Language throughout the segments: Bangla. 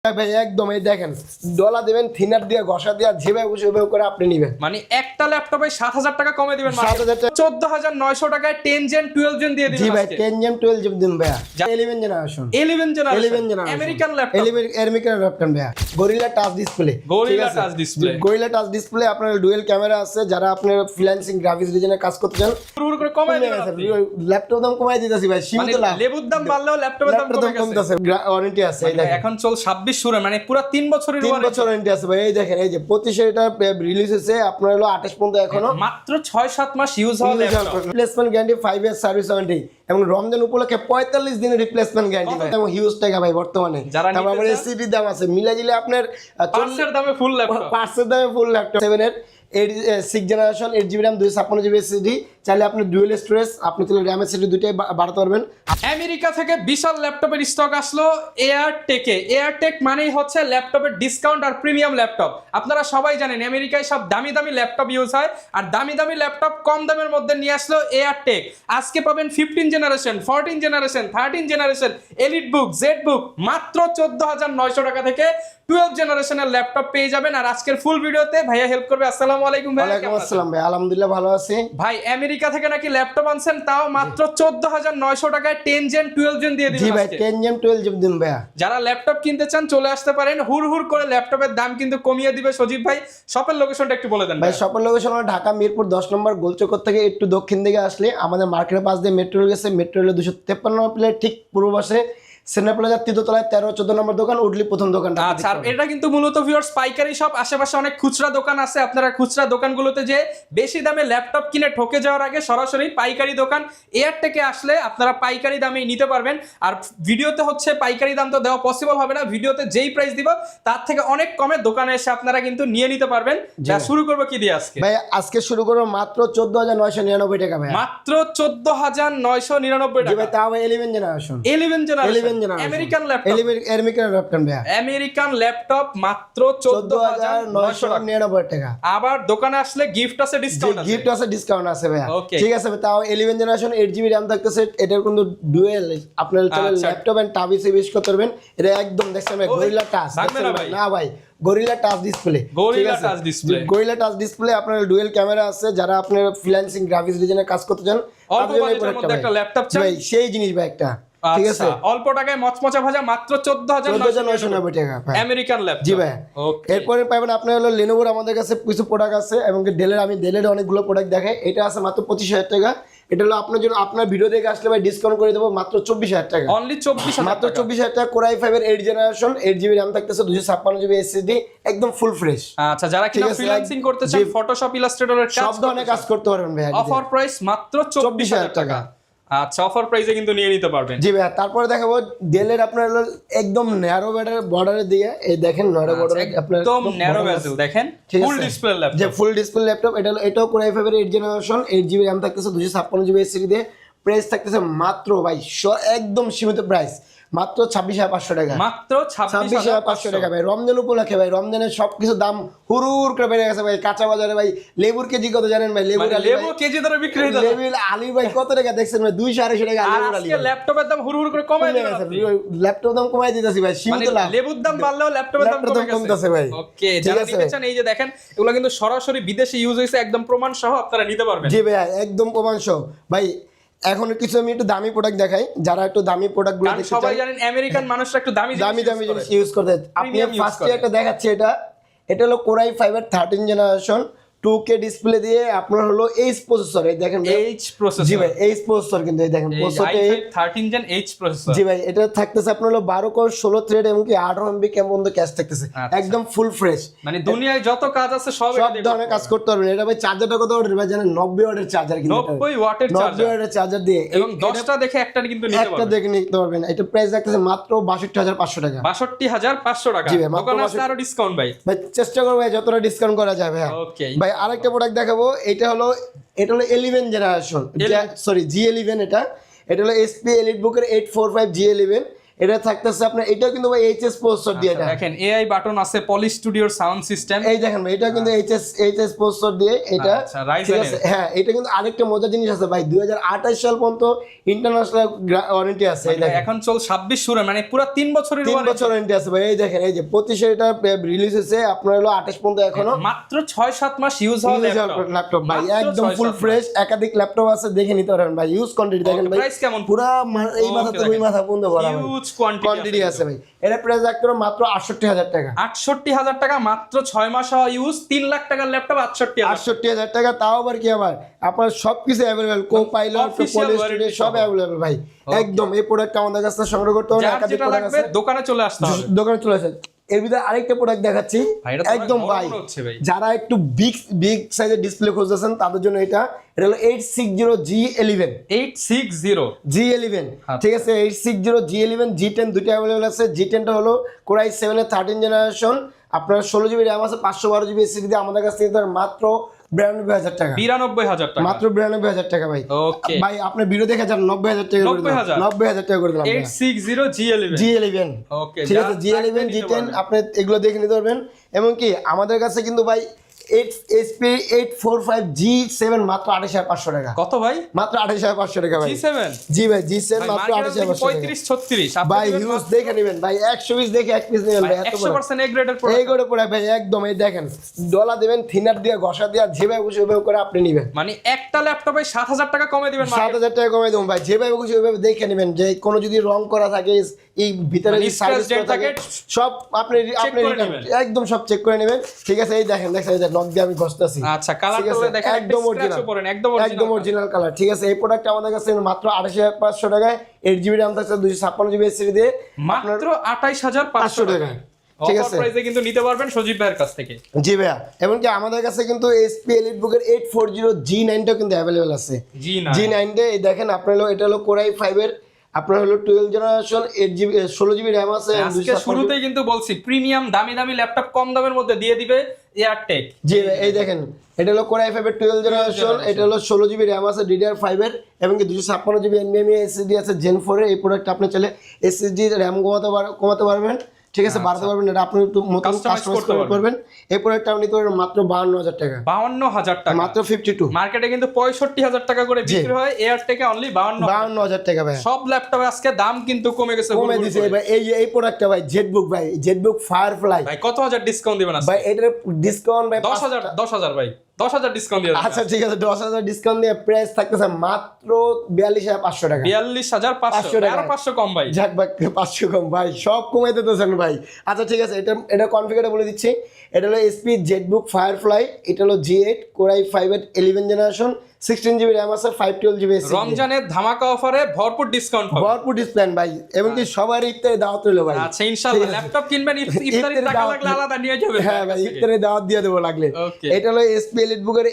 ভাই একদম এই দেখেন ডলা দিবেন থিনার দিয়ে ঘষা দিয়ে যেভাবে বসে ওইভাবে করে আপনি নেবেন। মানে একটা ল্যাপটপে 7,000 টাকা কমে দিবেন, 7,000 টাকা। 14,900 টাকায় 10 জেন 12 জেন দিয়ে জি দিবেন ভাই আজকে। 10 জেন 12 জিবি দিন ভাইয়া 11 generation 11 generation generation American laptop, American laptop ভাইয়া Gorilla touch display. Gorilla touch display, Gorilla touch display আপনার ডুয়েল ক্যামেরা আছে, যারা আপনার ফ্রিল্যান্সিং গ্রাফিক্স ডিজাইনের কাজ করতে চান পুরো করে কমাই দিবেন আপনি। ল্যাপটপ দাম কমাই দিতেছি ভাই, মানে সীমিত লাভ। লেবুর দাম বাড়লেও ল্যাপটপের দাম কমে গেছে। কমতেছে, ওয়ারেন্টি আছে এই দেখেন। এখন চল 26 শুরু, মানে পুরো 3 বছরের 3 বছর ওয়ারেন্টি আছে ভাই। এই দেখেন এই যে 25 এটা রিলিজ হয়েছে আপনার হলো 28 পর্যন্ত এখনো মাত্র 6-7 মাস ইউজ হওয়া laptop. Replacement guarantee 5 year service warranty এবং রমজান উপলক্ষে 45 দিনের রিপ্লেসমেন্ট গ্যারান্টি ভাই, এবং হিউজ টাকা ভাই বর্তমানে। যারা তারপর নিতে চান, এসিডি দাম আছে মিলা জিলে আপনার পার্সের দামে ফুল ল্যাপটপ, পার্সের দামে ফুল ল্যাপটপ 7 এর 6 generation 8GB RAM 256GB SSD. চাইলে আপনি ডুয়েল স্টোরেজ, আপনি তাহলে RAM এসএসডি দুইটাই বাড়াতে পারবেন। আমেরিকা থেকে বিশাল ল্যাপটপের স্টক আসলো এয়ারটেকে। এয়ারটেক মানেই হচ্ছে ল্যাপটপের ডিসকাউন্ট আর প্রিমিয়াম ল্যাপটপ। আপনারা সবাই জানেন আমেরিকায় সব দামি দামি ল্যাপটপ ইউজ হয়, আর দামি দামি ল্যাপটপ কম দামের মধ্যে নিয়ে আসলো এয়ারটেক। আজকে পাবেন 15 জেনারেশন 14 জেনারেশন 13 জেনারেশন এলিট বুক জেড বুক মাত্র 14,900 টাকা থেকে 12 জেনারেশনের ল্যাপটপ পেয়ে যাবেন। আর আজকের ফুল ভিডিওতে ভাইয়া হেল্প করবে। আসসালামু আলাইকুম ভাই। ওয়ালাইকুম আসসালাম ভাই, আলহামদুলিল্লাহ ভালো আছি ভাই আমেরিকা থেকে নাকি ল্যাপটপ আনছেন, তাও মাত্র 14,900 টাকায় 10 জেন 12 জেন দিয়ে জি দিবেন ভাই। আজকে। 10 জেন 12 জিবি দিন ভাইয়া। যারা ল্যাপটপ কিনতে চান চলে আসতে পারেন। হুর হুর করে ল্যাপটপের দাম কিন্তু কমিয়ে দিবে সজীব ভাই। শপের লোকেশনটা একটু বলে দেন ভাই ভাই। শপের লোকেশন হলো ঢাকা মিরপুর 10 নম্বর গোলচক্কর থেকে একটু দক্ষিণ দিকে আসলে আমাদের মার্কেটের পাশ দিয়ে মেট্রো রেল গেছে। মেট্রো রেলের 253 নম্বর প্লেট ঠিক পূর্ব পাশে সেনা প্লাজার তৃতীয়তলায় 13-14 নম্বর দোকান উডলি প্রথম দোকানটা। আচ্ছা, আর এটা কিন্তু মূলত ভিউয়ার্স পাইকারি শপ। আশেপাশে অনেক খুচরা দোকান আছে, আপনারা খুচরা দোকানগুলোতে যে বেশি দামে ল্যাপটপ কিনে ঠকে যাওয়ার আগে সরাসরি পাইকারি দোকান এয়ারটেকে আসলে আপনারা পাইকারি দামে নিতে পারবেন। আর ভিডিওতে হচ্ছে পাইকারি দাম তো দেওয়া পসিবল হবে না, ভিডিওতে যেই প্রাইস দিব তার থেকে অনেক কমে দোকানে এসে আপনারা কিন্তু নিয়ে নিতে পারবেন। যা শুরু করবো কি দিয়ে আজকে ভাই আজকে শুরু করবো মাত্র 14,999 টাকা ভাই। মাত্র 14,999 জি টাকা। ভাই তাও 11 generation 11 generation generation American laptop. American laptop ভাই আমেরিকান ল্যাপটপ মাত্র 14,999 টাকা। আবার দোকানে আসলে গিফট আছে, ডিসকাউন্ট আছে। গিফট আছে, ডিসকাউন্ট আছে ভাই। Okay. ঠিক আছে ভাই, তাও 11 জেনারেশন 8GB RAM থাকতেছে। এটার কিন্তু ডুয়েল আপনার চ্যানেল আচ্ছা। ল্যাপটপ এন্ড টাব হিসেবে ইউজ করতে পারবেন। এটা একদম দেখছেন ভাই গরিলা টাচ ভাঙবে না ভাই। না ভাই, gorilla touch display. Gorilla touch display, Gorilla touch display আপনার ডুয়েল ক্যামেরা আছে, যারা আপনার ফ্রিল্যান্সিং গ্রাফিক্স ডিজাইনের কাজ করতে চান অল্প তাদের জন্য এই বাজেটের প্রোডাক্টটা মধ্যে একটা ভাই। ল্যাপটপ চাই, ভাই সেই জিনিস ভাই একটা। ঠিক আছে, আচ্ছা অল্প টাকায় মচমচা ভাজা মাত্র 14,999 টাকা ভাই। American laptop. জি ভাই। ওকে, এরপরে পাবেন আপনার হলো লেনোভোর আমাদের কাছে কিছু প্রোডাক্ট আছে, এবং ডেলের আমি ডেলের অনেকগুলো প্রোডাক্ট দেখাই। এটা আছে মাত্র 25,000 টাকা। এটা হলো আপনার জন্য, আপনার ভিডিও দেখে আসলে ভাই ডিসকাউন্ট করে দেবো মাত্র 24,000 টাকা। অনলি 24,000 মাত্র 24,000 টাকা। কোরাই 5 এর 8 জেনারেশন 8GB RAM থাকতেছে, 256GB এসএসডি, একদম ফুল ফ্রেশ। আচ্ছা, যারা ঠিক কিনা আছে, ফ্রিল্যান্সিং করতে চান, জি। ফটোশপ ইলাস্ট্রেটরের সব ধরনের কাজ করতে পারবেন ভাই। অফার প্রাইস মাত্র 24,000 টাকা। আচ্ছা, অফার প্রাইসে কিন্তু নিয়ে নিতে পারবেন। জি ভাই। তারপরে দেখাবো ডেলের আপনার হলো একদম ন্যারো বর্ডারের দিয়ে, এই দেখেন ন্যারো বর্ডার আপনার একদম ন্যারো বেজেল দেখেন, ঠিক ফুল আছে। ডিসপ্লে যে ল্যাপটপ। Full display laptop. এটা হলো, এটাও কোরাই 5 এর 8 জেনারেশন 8GB RAM থাকতেছে, 256GB এসএসডি দিয়ে। প্রাইস থাকতেছে মাত্র ভাই একদম সীমিত প্রাইস, মাত্র 26,500 টাকা। মাত্র 26,500 টাকা ভাই। রমজান উপলক্ষে ভাই, রমজানের সবকিছু দাম হুড়ুর করে বেড়ে গেছে ভাই। কাঁচা বাজারে ভাই লেবুর কেজি কত জানেন ভাই? লেবুর আলি লেবু কেজি ধরে বিক্রি হয়ে যাবে। লেবুর আলি ভাই কত টাকা দেখছেন ভাই? 200-250 টাকা আর লেবুর আলি। আজকে ল্যাপটপের দাম হুড় হুড় করে কমায় দিবেন আপনি। ল্যাপটপ দাম কমাই দিতেছি ভাই, মানে সীমিত লাভ। লেবুর দাম বাড়লেও ল্যাপটপের দাম ল্যাপটপের দাম কমে কমতেছে ভাই। ওকে, ঠিক যারা আছে নিতে ভাই। চান এই যে দেখেন, এগুলো কিন্তু সরাসরি বিদেশে ইউজ হয়েছে, একদম প্রমাণ সহ আপনারা নিতে পারবেন। জি ভাই একদম প্রমাণ সহ ভাই। এখন কিছু আমি একটু দামি প্রোডাক্ট দেখাই, যারা একটু দামি প্রোডাক্ট গুলো কারণ দেখতে সবাই চান, জানেন আমেরিকান মানুষরা একটু দামি দামি দামি জিনিস ইউজ করতে। আপনি Premium use ফার্স্টে করে। একটা দেখাচ্ছি, এটা হলো কোরাই 5 এর 13 জেনারেশন 2K ডিসপ্লে দিয়ে আপনার হলো এইচ প্রসেসর। এই দেখেন ভাই, এইচ প্রসেসর। জি ভাই এইচ প্রসেসর, কিন্তু এই দেখেন প্রসেসরটা i5 13 জেন এইচ প্রসেসর। জি ভাই। এটা থাকতেছে আপনার হলো 12 কোর 16 থ্রেড এবং কি 18 MB ক্যাম বন্ধ ক্যাশ থাকতেছে, আচ্ছা। একদম ফুল ফ্রেশ। মানে দুনিয়ায় যত কাজ আছে সব সব ধরনের কাজ করতে পারবেন। এটা ভাই চার্জারটা কত ওয়াটের ভাই জানেন? 90 ওয়াটের চার্জার, কিন্তু 90 ওয়াটের 90 চার্জার ওয়াটের চার্জার দিয়ে এবং 10টা দেখে একটা কিন্তু নিতে একটা পারবেন। দেখে নিতে পারবেন। এটা প্রাইস রাখতেছে মাত্র 62,500 টাকা। 62,500 টাকা। জি ভাই, মাত্র দোকানে আসলে আরো ডিসকাউন্ট ভাই। ভাই চেষ্টা করবো ভাই যতটা ডিসকাউন্ট করা যায় ভাই। ওকে, ভাই আরেকটা প্রোডাক্ট দেখাবো। এটা হলো 11 জেনারেশন, সরি G11। এটা হলো SP এলিট বুকের 845 G11। এটা থাকতেছে আপনার, এটাও কিন্তু ভাই এইচএস প্রসেসর দিয়ে এটা। দেখেন এআই বাটন আছে, পলি স্টুডিওর সাউন্ড সিস্টেম। এই দেখেন ভাই, এটা কিন্তু এইচএস প্রসেসর দিয়ে এটা। ঠিক আছে, হ্যাঁ এটা কিন্তু আরেকটা মজার জিনিস আছে ভাই, 2028 সাল পর্যন্ত ইন্টারন্যাশনাল ওয়ারেন্টি আছে। এই দেখেন এখন চল 26 শুরু, মানে পুরো 3 বছরের 3 বছর ওয়ারেন্টি আছে ভাই। এই দেখেন, এই যে 25 এটা রিলিজ হয়েছে, আপনার হলো 28 পর্যন্ত এখনো মাত্র 6-7 মাস ইউজ হওয়া ল্যাপটপ ভাই, একদম ফুল ফ্রেশ। একাধিক ল্যাপটপ আছে, দেখে নিতে পারেন ভাই। ইউজ কোয়ান্টিটি দেখেন ভাই, প্রাইস কেমন? পুরো এই মাথা থেকে ওই মাথা পর্যন্ত ভরা ভাই, হিউজ কোয়ান্টিটি আছে ভাই। এটা প্রাইস একদম মাত্র 68,000 টাকা। 68,000 টাকা, মাত্র 6 মাস হওয়া ইউজ, 3 লাখ টাকার ল্যাপটপ 68,000 টাকা। তাও আবার কি আবার আপনার সবকিছু অ্যাভেলেবল, কো-পাইলট, পলি সব অ্যাভেলেবল ভাই। একদম এই প্রোডাক্ট আমাদের কাছে সংগ্রহ করতে হবে। একাধিক প্রোডাক্ট আছে, দোকানে চলে আসতে হবে। দোকানে চলে আসে। এর ভিতরে আরেকটা প্রোডাক্ট দেখাচ্ছি একদম ভাই, যারা একটু বিগ সাইজের ডিসপ্লে খুঁজতেছেন তাদের জন্য এটা হলো 860G11। 860G11, ঠিক আছে, 860G11 G10 দুটো অ্যাভেলেবল আছে। G10 টা হলো Core i7 এর 13 জেনারেশন, আপনার 16GB RAM আছে, 512GB SSD দিয়ে আমাদের কাছ থেকে মাত্র 92,000 টাকা। 92,000 টাকা, মাত্র 92,000 টাকা ভাই। ওকে ভাই আপনি ভিডিও দেখে যান, 90,000 টাকা করে দিলাম, 90,000 টাকা করে দিলাম। 860G11, ওকে ঠিক আছে, G11 G10 আপনি এগুলো দেখে নিতে পারবেন। এবং কি আমাদের কাছে কিন্তু ভাই HP 845G7 মাত্র 28,500 টাকা। কত ভাই? মাত্র 28,500 টাকা ভাই। G7, জি ভাই, G7 মাত্র 28,500 টাকা। 35-36 ভাই ইউজ দেখে নেবেন ভাই, 100 পিস দেখে এক পিস নেবেন ভাই, এত বড় 100% এ গ্রেডের প্রোডাক্ট। এই করে পড়া ভাই একদম। এই দেখেন, ডলা দিবেন, থিনার দিয়ে ঘষা দিয়ে যেভাবে খুশি ওইভাবে করে আপনি নেবেন। মানে একটা ল্যাপটপে 7,000 টাকা কমে দিবেন, 7,000 টাকা কমে দেবো ভাই। যেভাবে খুশি ওইভাবে দেখে নেবেন, যে কোনো যদি রং করা থাকে, এই ভিতরে যে সার্ভিস করা থাকে সব আপনি একদম সব চেক করে নেবেন। ঠিক আছে, এই দেখেন এই যে লক দিয়ে আমি ঘষতেছি। আচ্ছা, কালারটা দেখেন একদম অরিজিনাল কালার। ঠিক আছে, এই প্রোডাক্ট আমাদের কাছে মাত্র 28,500 টাকায়, 8GB RAM থাকছে, 256GB SSD দিয়ে মাত্র 28,500 টাকা। ঠিক আছে, প্রাইসে কিন্তু নিতে পারবেন সজীব ভাইয়ের কাছ থেকে। জি ভাইয়া। এমনকি আমাদের কাছে কিন্তু HP EliteBook এর 840G9 টা কিন্তু अवेलेबल আছে। G9 টা এই দেখেন, আপনার হলো এটা হলো Core i5 এর, আপনার হলো 12 জেনারেশন, 8GB 16GB RAM আছে। আজকে শুরুতেই কিন্তু বলছি প্রিমিয়াম দামি ল্যাপটপ কম দামের মধ্যে দিয়ে দিবে এয়ারটেক। জি এই দেখেন, এটা হলো Core i5 এর 12 জেনারেশন, এটা হলো 16GB RAM আছে DDR5 এর, এবং কি 256GB NVMe SSD আছে Gen 4 এর। এই প্রোডাক্ট আপনি চাইলে SSD RAM কমাতে পারবেন। ঠিক আছে, বাড়াতে পারবেন, এটা আপনি একটু মতন কাস্টমাইজ করবেন। এই প্রোডাক্ট আপনি নিতে পারবেন মাত্র 52,000 টাকা। 52,000 টাকা, মাত্র 52। মার্কেটে কিন্তু 65,000 টাকা করে বিক্রি হয়, এয়ারটেকে অনলি 52,000 টাকা ভাই। সব ল্যাপটপে আজকে দাম কিন্তু কমে গেছে, কমে দিয়েছে ভাই। এই প্রোডাক্টটা ভাই ZBook ভাই, ZBook Firefly ভাই কত হাজার ডিসকাউন্ট দিবেন আজকে? ভাই এটার ডিসকাউন্ট ভাই 10,000 ভাই, 10,000 ডিসকাউন্ট দিয়ে। আচ্ছা ঠিক আছে, 10,000 ডিসকাউন্ট দিয়ে প্রাইস থাকতেছে মাত্র 42,500 টাকা। 42,500 টাকা, আরো 500 কম ভাই। যাক ভাই, 500 কম ভাই, সব কমে দিতেছেন ভাই। আচ্ছা ঠিক আছে, এটা কনফিগারটা বলে দিচ্ছি। এটা হলো HP ZBook Firefly, এটা হলো G8 Core i5 এর 11 জেনারেশন, 16GB RAM আছে, 512GB SSD। রমজানের ধামাকা অফারে ভরপুর ডিসকাউন্ট হবে, ভরপুর ডিসকাউন্ট ভাই। এবং কি সবার ইফতারে দাওয়াত রইলো ভাই। আচ্ছা ইনশাআল্লাহ ল্যাপটপ কিনবেন, ইফতারির টাকা লাগলে আলাদা নিয়ে যাবেন। হ্যাঁ ভাই, ইফতারে দাওয়াত দিয়ে দেবো লাগলে। এটা হলো HP EliteBook এর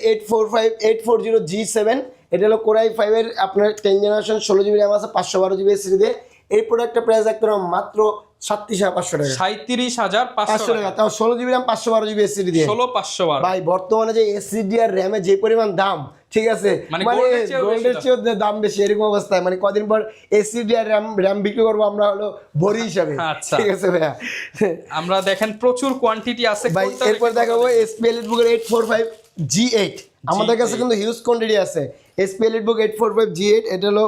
840G7, এটা হলো Core i5 এর আপনার 10 জেনারেশন, 16GB RAM আছে, 512GB SSD দিয়ে। এই প্রোডাক্টের প্রাইস একদম মাত্র 37,500 টাকা। 37,500 টাকা, তাও 16GB RAM 512GB SSD দিয়ে। 16,500 ভাই বর্তমানে যে SSD আর RAM এর যে পরিমাণ দাম, ঠিক আছে, মানে গোল্ডের চেয়েও দাম বেশি, এরকম অবস্থায় মানে কদিন পর SSD আর RAM বিক্রি করবো আমরা হলো ভরি হিসাবে। ঠিক আছে ভাইয়া, আমরা দেখেন প্রচুর কোয়ান্টিটি আছে ভাই। এরপর দেখাবো HP EliteBook এর 845G8, আমাদের কাছে কিন্তু হিউজ কোয়ান্টিটি আছে। HP EliteBook 845G8, এটা হলো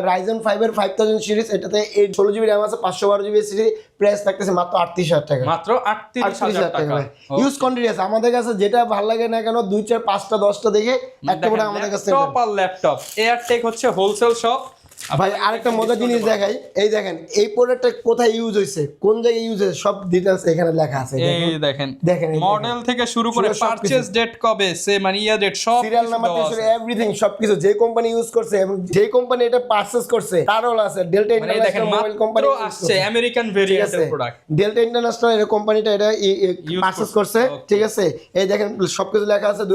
Ryzen 5 এর 5000 সিরিজ, এটাতে 16GB RAM আছে, 512GB SSD, প্রাইস থাকতেছে মাত্র 38,000 টাকা। মাত্র 38,000 টাকা। ইউজ কোয়ান্টিটি আছে আমাদের কাছে, যেটা ভালো লাগে না কেন 2 4 5টা 10টা দেখে একটা করে আমাদের কাছে টপ আর ল্যাপটপ। এয়ারটেক হচ্ছে হোলসেল শপ ভাই। আরেকটা মজার জিনিস দেখাই, এই দেখেন এই প্রোডাক্টটা কোথায় ইউজ হয়েছে, কোন জায়গায় ইউজ হয়েছে, সব ডিটেইলস এখানে লেখা আছে। এই দেখেন মডেল থেকে শুরু করে পারচেজ ডেট কবে, সে মানে ইয়ার ডেট, সব সিরিয়াল নাম্বার থেকে এভরিথিং সবকিছু, যে কোম্পানি ইউজ করছে এবং যে কোম্পানি এটা পারচেজ করছে তারও আছে। ডেল্টা ইন্টারন্যাশনাল মোবাইল কোম্পানি আসছে, আমেরিকান ভেরিয়েন্টের প্রোডাক্ট। ডেল্টা ইন্টারন্যাশনাল এর কোম্পানিটা এটা পারচেজ করছে। ঠিক আছে, এই দেখেন সবকিছু লেখা আছে।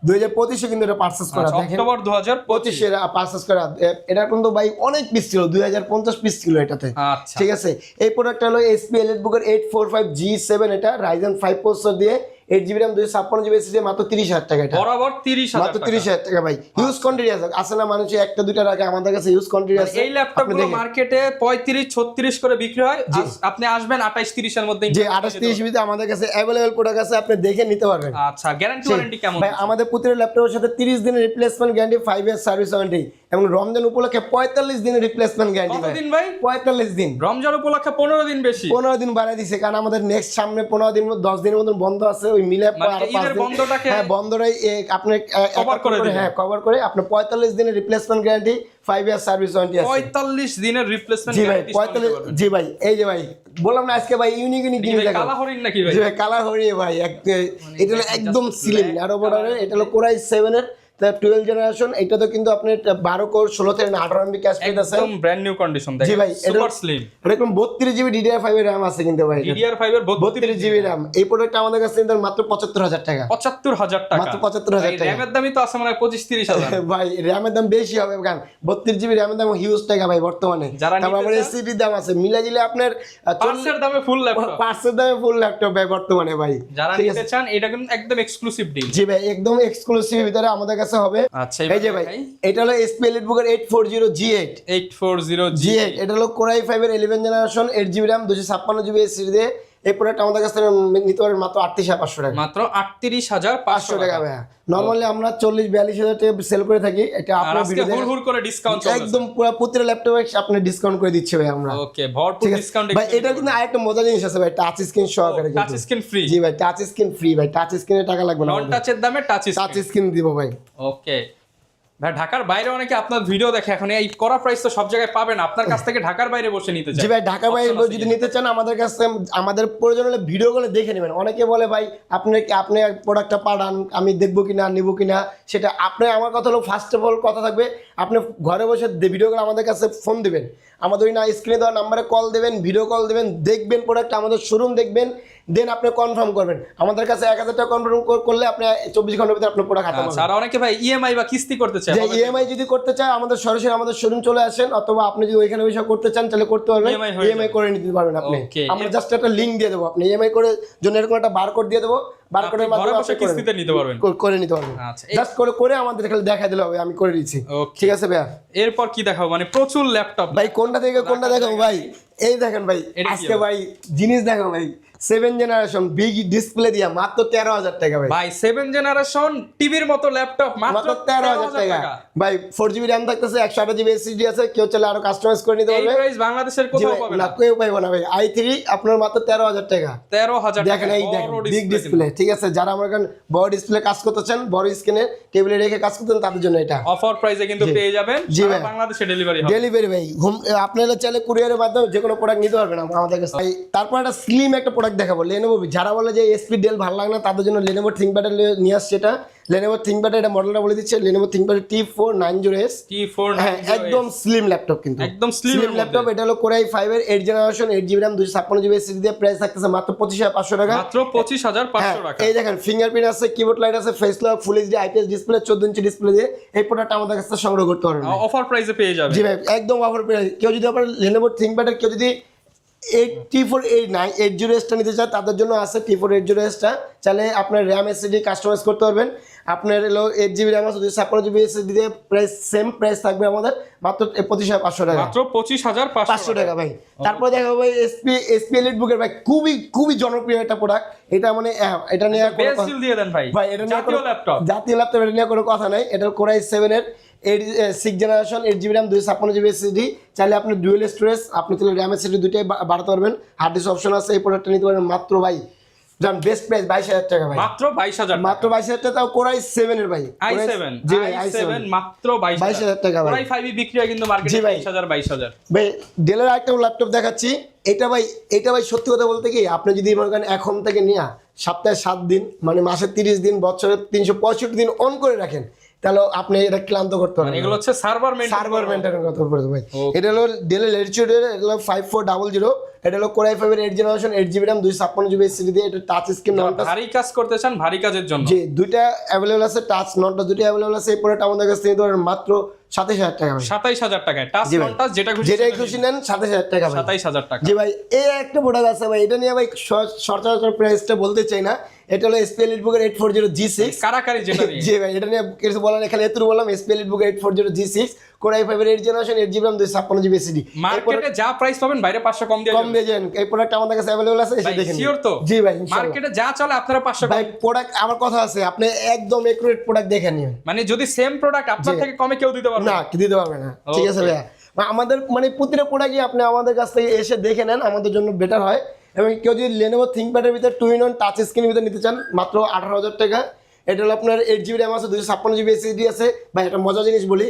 2025 কিন্তু এটা পারচেজ করা, দেখেন অক্টোবর 2025 এর পারচেজ করা। এটা কিন্তু ভাই অনেক পিস ছিল, 2050 পিস ছিল এটাতে। ঠিক আছে, এই প্রোডাক্টটা হলো HP EliteBook এর 845G7, এটা Ryzen 5 প্রসেসর দিয়ে 8 GB RAM 256 GB SSD মাত্র 30,000 টাকা এটা বরাবর 30,000 মাত্র 30,000 টাকা ভাই ইউজ কোয়ান্টিটি আছে না মানুষ একটা দুইটা রাখে আমাদের কাছে ইউজ কোয়ান্টিটি আছে এই ল্যাপটপগুলো মার্কেটে 35-36 করে বিক্রি হয় আপনি আসবেন 28-30 এর মধ্যে যে 28-30 ভিতরে আমাদের কাছে अवेलेबल প্রোডাক্ট আছে আপনি দেখে নিতে পারবেন আচ্ছা গ্যারান্টি ওয়ারেন্টি কেমন ভাই আমাদের প্রতিটা ল্যাপটপের সাথে 30 দিনের replacement guarantee 5 year service warranty এবং রমজান উপলক্ষে 45 দিনের রিপ্লেসমেন্ট গ্যারান্টি কতদিন ভাই 45 দিন রমজান উপলক্ষে 15 দিন বেশি 15 দিন বাড়াই দিছে কারণ আমাদের নেক্সট সামনে 15 দিন 10 দিনের মতন বন্ধ আছে ওই মিলে মানে আরো 5 ঈদের দিন বন্ধটাকে হ্যাঁ বন্ধটাই আপনি কভার করে দিবেন হ্যাঁ কভার করে আপনি 45 দিনের replacement guarantee 5 year service warranty আছে 45 দিনের রিপ্লেসমেন্ট জি ভাই গ্যারান্টি 45 জি ভাই এই যে ভাই বললাম না আজকে ভাই ইউনিক জিনিস দেখাবো কালা হরিণ নাকি ভাই জি ভাই কালার হরিয়ে ভাই এটা হলো একদম স্লিম আরো বড় এটা হলো কোরাই 7 এর 12 জেনারেশন এটা তো কিন্তু আপনার 12 কোর 16 থেকে 18 MB ক্যাশ পেজ আছে একদম ব্র্যান্ড নিউ কন্ডিশন দেখেন জি ভাই সুপার স্লিম এরকম 32 GB DDR5 এর RAM আছে কিন্তু ভাই DDR5 এর 32 GB RAM এই প্রোডাক্ট আমাদের কাছে কিন্তু মাত্র 75000 টাকা 75000 টাকা মাত্র 75000 টাকা র‍্যামের দামই তো আছে মানে 25-30,000 ভাই র‍্যামের দাম বেশি হবে কারণ 32 GB র‍্যামের দাম হিউজ টাকা ভাই বর্তমানে তারপর আবার এসএসডি দাম আছে মিলা দিলে আপনার পার্সের দামে ফুল ল্যাপটপ পার্সের দামে ফুল ল্যাপটপ ভাই বর্তমানে ভাই যারা নিতে চান এটা কিন্তু একদম এক্সক্লুসিভ ডিল জি ভাই একদম এক্সক্লুসিভ ভিতরে আমাদের কাছে হবে আচ্ছা এই যে ভাই এটা হলো SP EliteBook 840G8 840G8 এটা হলো Core i5 এর 11 generation 8GB RAM 256GB SSD দিয়ে এই প্রোডাক্ট আমাদের কাছে নিতে পারেন মাত্র 38,500 টাকা মাত্র 38,500 টাকা ভাই নরমালি আমরা 40-42,000 টাকা সেল করে থাকি এটা আপনার আজকে হুড় করে ডিসকাউন্ট চলছে একদম পুরো প্রতিটা ল্যাপটপে আপনি ডিসকাউন্ট করে দিচ্ছি ভাই আমরা ওকে ভরপুর ডিসকাউন্ট ভাই এটা কিন্তু আরেকটা মজার জিনিস আছে ভাই টাচ স্ক্রিন সহকারে টাচ স্ক্রিন ফ্রি জি ভাই টাচ স্ক্রিন ফ্রি ভাই টাচ স্ক্রিনে টাকা লাগবে না নন টাচের দামে টাচ স্ক্রিন দিব ভাই ওকে ভাই ঢাকার বাইরে অনেকে আপনার ভিডিও দেখে এখন এই করা প্রাইস তো সব জায়গায় পাবেন আপনার কাছ থেকে ঢাকার বাইরে বসে নিতে চাই জি ভাই ঢাকার বাইরে যদি নিতে চান আমাদের কাছে আমাদের প্রয়োজন হলে ভিডিওগুলো দেখে নেবেন অনেকে বলে ভাই আপনি প্রোডাক্টটা পাঠান আমি দেখবো কিনা নিব কিনা সেটা আপনি আমার কথা হলো ফার্স্ট অফ অল কথা থাকবে আপনি ঘরে বসে ভিডিওগুলো আমাদের কাছে ফোন দিবেন আমাদের ওই না স্ক্রিনে দেওয়া নাম্বারে কল দেবেন ভিডিও কল দেবেন দেখবেন প্রোডাক্ট আমাদের শোরুম দেখবেন দেন আপনি কনফার্ম করবেন আমাদের কাছে 1000 টাকা কনফার্ম করলে আপনি 24 ঘন্টার ভিতরে আপনার প্রোডাক্ট হাতে পাবেন আর অনেকে ভাই ইএমআই বা কিস্তি করতে চায় যে ইএমআই যদি করতে চায় আমাদের সরাসরি আমাদের শোরুম চলে আসেন অথবা আপনি যদি ওইখানে বসে করতে চান তাহলে করতে পারবেন ইএমআই করে নিতে পারবেন আপনি আমরা জাস্ট একটা লিংক দিয়ে দেবো আপনি ইএমআই করে জন্য এরকম একটা বারকোড দিয়ে দেবো বারকোডের মাধ্যমে আপনি কিস্তিতে নিতে পারবেন করে নিতে পারবেন জাস্ট করে আমাদের খালি দেখাই দিলে হবে আমি করে দিচ্ছি ঠিক আছে ভাইয়া এরপর কি দেখাবো মানে প্রচুর ল্যাপটপ ভাই কোনটা থেকে কোনটা দেখাবো ভাই এই দেখেন ভাই আজকে ভাই জিনিস দেখো ভাই 7 জেনারেশন বিগ ডিসপ্লে দিয়া মাত্র 13,000 টাকা ভাই 7 জেনারেশন টিভির মতো ল্যাপটপ মাত্র 13,000 টাকা ভাই 4GB RAM থাকতেছে 128GB SSD আছে কেউ চাইলে আরো কাস্টমাইজ করে নিতে পারবে এই প্রাইস বাংলাদেশের কোথাও পাবে না কেউ পাবে না ভাই i3 আপনার মাত্র 13,000 টাকা 13,000 দেখেন এই দেখেন বিগ ডিসপ্লে ঠিক আছে যারা আমার কাছে বড় ডিসপ্লে কাজ করতেছেন বড় স্ক্রিনে টেবিলে রেখে কাজ করতেন তাদের জন্য এটা অফার প্রাইসে কিন্তু পেয়ে যাবেন বাংলাদেশে ডেলিভারি হবে ডেলিভারি ভাই আপনারা চাইলে কুরিয়ারের মাধ্যমে যে কোনো প্রোডাক্ট নিতে পারবেন আমাদের কাছে তারপর একটা স্লিম একটা প্রোডাক্ট দেখাবো Lenovo যারা বলে যে এসপি ডেল ভালো লাগে না তাদের জন্য Lenovo ThinkPad নিয়ে আসছে এটা Lenovo ThinkPad এটা মডেলটা বলে দিচ্ছে Lenovo ThinkPad T490S হ্যাঁ একদম স্লিম ল্যাপটপ কিন্তু একদম স্লিম ল্যাপটপ এটা হলো Core i5 এর 8 generation 8GB RAM 256GB SSD দিয়ে প্রাইস থাকতেছে মাত্র 25,500 টাকা মাত্র 25,500 টাকা এই দেখেন ফিঙ্গারপ্রিন্ট আছে কিবোর্ড লাইট আছে face lock full HD IPS display 14 inch display দিয়ে এই প্রোডাক্ট আমাদের কাছে সংগ্রহ করতে পারবেন অফার প্রাইসে পেয়ে যাবেন জি ভাই একদম অফার প্রাইস কেউ যদি আবার Lenovo ThinkPad এর কেউ যদি 840S টা নিতে চান তাদের জন্য আছে T480S টা চাইলে আপনার RAM SSD কাস্টমাইজ করতে পারবেন আপনার হলো 8GB RAM আছে 256GB SSD দিয়ে প্রাইস সেম প্রাইস থাকবে আমাদের মাত্র 25,500 টাকা মাত্র 25,500 টাকা ভাই তারপর দেখো ভাই SP EliteBook এর ভাই খুবই জনপ্রিয় একটা প্রোডাক্ট এটা মানে এটা নিয়ে বেস্ট ডিল দিয়ে দেন ভাই এটা জাতীয় ল্যাপটপ এটা নিয়ে কোনো কথা নাই এটা Core i7 এর 6 generation 8GB RAM 256GB SSD চাইলে আপনি ডুয়াল স্টোরেজ আপনি তাহলে RAM SSD দুটোই বাড়াতে পারবেন হার্ড ডিস্ক অপশন আছে এই প্রোডাক্টটা নিতে পারবেন মাত্র ভাই জান বেস্ট প্রাইস 22,000 টাকা ভাই মাত্র 22,000 মাত্র 22,000 টাকা তাও Core i7 এর ভাই i7 জি ভাই i7 মাত্র 22,000 টাকা ভাই Core i5 বিক্রি হয় কিন্তু মার্কেটে 22,000 ভাই ডেলের একটা ল্যাপটপ দেখাচ্ছি এটা ভাই সত্যি কথা বলতে কি আপনি যদি মনে করেন এখন থেকে নিয়ে সপ্তাহে 7 দিন মানে মাসে 30 দিন বছরে 365 দিন অন করে রাখেন তাহলে আপনি এটা ক্লান্ত করতে পারবেন এগুলো হচ্ছে সার্ভার মেইনটেইন করতে পারবেন ভাই এটা হলো ডেল ল্যাটিটিউড এর এটা হলো 5400 এটা হলো Core i5 এর 8 generation 8GB RAM 256GB SSD দিয়ে এটা টাচ স্ক্রিন নন টাচ ভারী কাজ করতে চান ভারী কাজের জন্য জি দুইটা अवेलेबल আছে টাচ নন টাচ দুইটা अवेलेबल আছে এই প্রোডাক্ট আমাদের কাছে নিতে পারেন মাত্র 27000 টাকা ভাই 27000 টাকায় টাচ নন টাচ যেটাই খুশি নেন 27000 টাকা ভাই 27000 টাকা জি ভাই এই একটা প্রোডাক্ট আছে ভাই এটা নিয়ে ভাই সচরাচর প্রাইসটা বলতে চাই না এটা হলো এসপি এলিটবুকের 840 G6 কারাকারি যেটা নিয়ে। জি ভাই এটা নিয়ে কিছু বলার নেই, খালি এতটুকু বললাম এসপি এলিটবুকের 840 G6 কোর i5 এর 8 generation 8GB RAM 256GB SSD মার্কেটে যা প্রাইস পাবেন বাইরে 500 কম দিয়ে কম দিয়ে যান। এই প্রোডাক্ট আমাদের কাছে अवेलेबल আছে, এসে দেখেন। শিওর তো? জি ভাই ইনশাআল্লাহ। মার্কেটে যা চলে আপনারা 500 ভাই প্রোডাক্ট আমার কথা আছে, আপনি একদম একুরেট প্রোডাক্ট দেখে নিন, মানে যদি সেম প্রোডাক্ট আপনার থেকে কমে কেউ দিতে পারবে না কি দিতে পারবে না। ঠিক আছে ভাইয়া, আমাদের মানে প্রতিটা প্রোডাক্টই আপনি আমাদের কাছ থেকে এসে দেখে নেন, আমাদের জন্য বেটার হয়। এবং কেউ যদি Lenovo ThinkPad-এর ভিতরে 2-in-1 টাচ স্ক্রিনের ভিতরে নিতে চান মাত্র 18,000 টাকা। এটা হলো আপনার 8GB RAM আছে, 256GB SSD আছে। ভাই একটা মজার জিনিস বলি,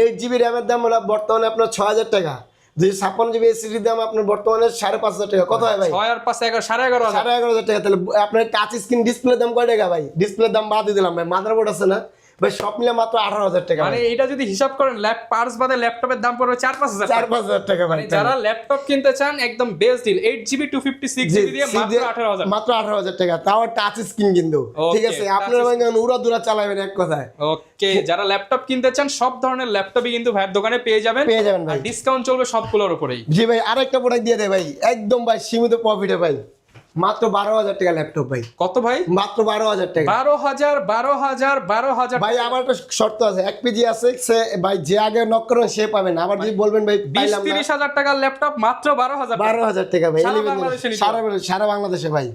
8GB RAM এর দাম হলো বর্তমানে আপনার 6,000 টাকা, 256GB SSD দাম আপনার বর্তমানে 5,500 টাকা। কত হয় ভাই? 6 আর 5 11 11,500 11,500 টাকা। তাহলে আপনার টাচ স্ক্রিন ডিসপ্লে দাম কয় টাকা ভাই? ডিসপ্লের দাম বাদ দিয়ে দিলাম ভাই, মাদারবোর্ড আছে না ভাই, সব মিলে মাত্র 18,000 টাকা। মানে এটা যদি হিসাব করেন পার্স বাদে ল্যাপটপের দাম পড়বে 4-5 হাজার 4-5 টাকা ভাই। যারা ল্যাপটপ কিনতে চান একদম বেস্ট ডিল 8GB 256GB দিয়ে মাত্র 18,000 মাত্র 18,000 টাকা, তাও টাচ স্ক্রিন কিন্তু। ঠিক আছে, আপনারা উড়া দুরা চালাবেন এক কথায়। ওকে, যারা ল্যাপটপ কিনতে চান সব ধরনের ল্যাপটপই কিন্তু ভাইয়ের দোকানে পেয়ে যাবেন ভাই। ডিসকাউন্ট চলবে সবগুলোর উপরেই। জি ভাই আরেকটা প্রোডাক্ট দিয়ে দেয় ভাই, একদম ভাই সীমিত প্রফিটে ভাই, মাত্র 12,000 টাকা ল্যাপটপ ভাই। কত ভাই? মাত্র 12,000 টাকা। 12,000 ভাই আমার একটা শর্ত আছে, 1 PG আছে সে ভাই যে আগে নক করবেন সে পাবেন। আবার যদি বলবেন ভাই পাইলাম না, 20-30 টাকার ল্যাপটপ মাত্র 12,000 টাকা ভাই, সারা বাংলাদেশে ভাই।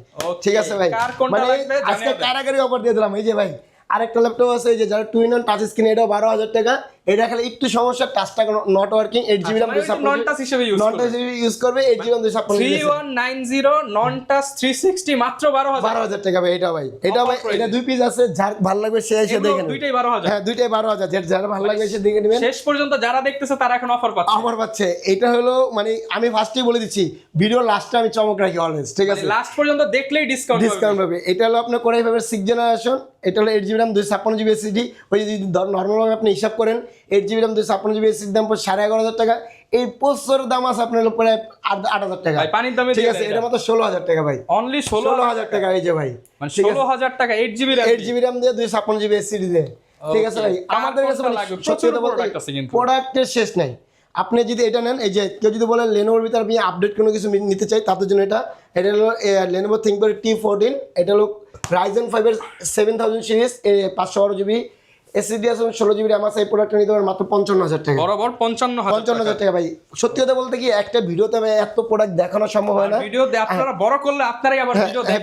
ঠিক আছে ভাই, মানে আজকে কারাগারি অফার দিয়ে দিলাম। এই যে ভাই আরেকটা ল্যাপটপ আছে, এই যে যারা 2-in-1 টাচ স্ক্রিন, এটাও 12,000 টাকা। এটা খালি একটু সমস্যা, টাচটা not working, 8GB RAM non touch হিসেবে ইউজ করবে, 8GB RAM 3190 নন টাচ 360 মাত্র 12,000 টাকা ভাই। এটা ভাই এটা ভাই এটা 2 পিস আছে, যার ভালো লাগবে সে এসে দেখে নেবে। দুইটাই 12,000। হ্যাঁ দুইটাই 12,000, যার ভালো লাগবে এসে দেখে নেবেন। শেষ পর্যন্ত যারা দেখতেছে তারা এখন অফার পাচ্ছে। অফার পাচ্ছে। এটা হলো মানে আমি ফার্স্টেই বলে দিচ্ছি, ভিডিও লাস্টে আমি চমক রাখি অলওয়েজ। ঠিক আছে, লাস্ট পর্যন্ত দেখলেই ডিসকাউন্ট পাবে। এটা হলো আপনার কোর i5 এর 6 জেনারেশন, এটা হলো 8GB RAM 256GB SSD। ওই যদি নর্মালভাবে আপনি হিসাব করেন 8GB RAM 256GB SSD দাম পড়ে 11,500 টাকা। এই প্রসেসরের দাম আছে আপনার হলো প্রায় 8,000 টাকা। পানির দামে ঠিক আছে, এটা মাত্র 16,000 টাকা ভাই, অনলি 16,000 টাকা। এই যে ভাই মানে 16,000 টাকা 8GB RAM 8GB RAM দিয়ে 256GB SSD দিয়ে। ঠিক আছে ভাই, আমাদের কাছে সত্যি কথা বলতে প্রোডাক্টের শেষ নাই। আপনি যদি এটা নেন, এই যে কেউ যদি বলেন Lenovoর ভিতরে আমি আপডেট কোনো কিছু নিতে চাই, তাদের জন্য এটা হলো Lenovo ThinkPad T14। এটা হলো Ryzen 5 এর 7000 সিরিজ, 512GB SSD আছে, 16GB RAM আছে। এই প্রোডাক্টটা নিতে পারেন মাত্র 55,000 টাকা। বরাবর 55,000 টাকা ভাই। সত্যি কথা বলতে কি একটা ভিডিওতে ভাই এত প্রোডাক্ট দেখানো সম্ভব হয় না। ভিডিও আপনারা বড় করলে আপনারাই আবার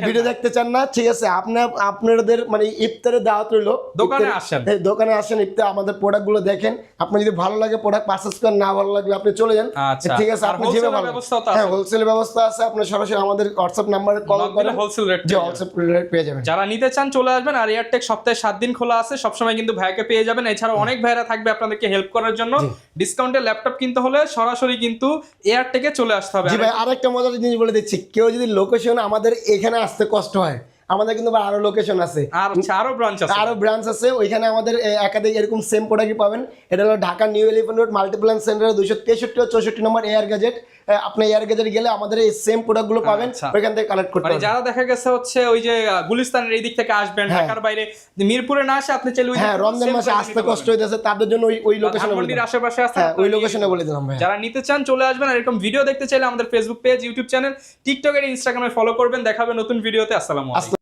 ভিডিও দেখতে চান না। ঠিক আছে, আপনাদের মানে ইফতারে দাওয়াত রইলো, দোকানে আসেন, দোকানে আসেন, ইফতারে আমাদের প্রোডাক্টগুলো দেখেন। আপনার যদি ভালো লাগে প্রোডাক্ট পারচেজ করেন, না ভালো লাগলে আপনি চলে যান। ঠিক আছে, আপনি যেভাবে ভালো, হ্যাঁ হোলসেলের ব্যবস্থা আছে। আপনি সরাসরি আমাদের হোয়াটসঅ্যাপ নাম্বারে কল করে হোলসেল রেট পেয়ে যাবেন। যারা নিতে চান চলে আসবেন। আর এয়ারটেক সপ্তাহে 7 দিন খোলা আছে, সবসময় কিন্তু ভাইকে পেয়ে যাবেন। এছাড়া অনেক ভাইরা থাকবে আপনাদেরকে হেল্প করার জন্য। ডিসকাউন্টে ল্যাপটপ কিনতে হলে সরাসরি কিন্তু এয়ারটেকে চলে আসতে হবে। জি ভাই আরেকটা মজার জিনিস বলে দিচ্ছি, কেউ যদি লোকেশন আমাদের এখানে আসতে কষ্ট হয়, আমাদের কিন্তু আরো লোকেশন আছে, আরো ব্রাঞ্চ আছে। ওইখানে আমাদের একাধিক এরকম সেম প্রোডাক্টই পাবেন। এটা হলো Dhaka new elephant road Multiplan centre 263 ও 64 নম্বর এয়ার গ্যাজেট। আপনি এয়ার গ্যাজেট গেলে আমাদের এই সেম প্রোডাক্টগুলো পাবেন, ওইখান থেকে কালেক্ট করতে পারবেন। যারা দেখা গেছে হচ্ছে ওই যে গুলিস্তানের এই দিক থেকে আসবেন, ঢাকার বাইরে মিরপুরে না আসে আপনি চলে হ্যাঁ রমজান মাসে আসতে কষ্ট হইতেছে, তাদের জন্য ওই লোকেশনে বলে দিলাম, আশেপাশে আছে ওই লোকেশনে বলে দিলাম ভাই। যারা নিতে চান চলে আসবেন। আর এরকম ভিডিও দেখতে চাইলে আমাদের Facebook page, YouTube channel, TikTok এর ইনস্টাগ্রামে ফলো করবেন। দেখাবে নতুন ভিডিওতে। আসসালামু আলাইকুম।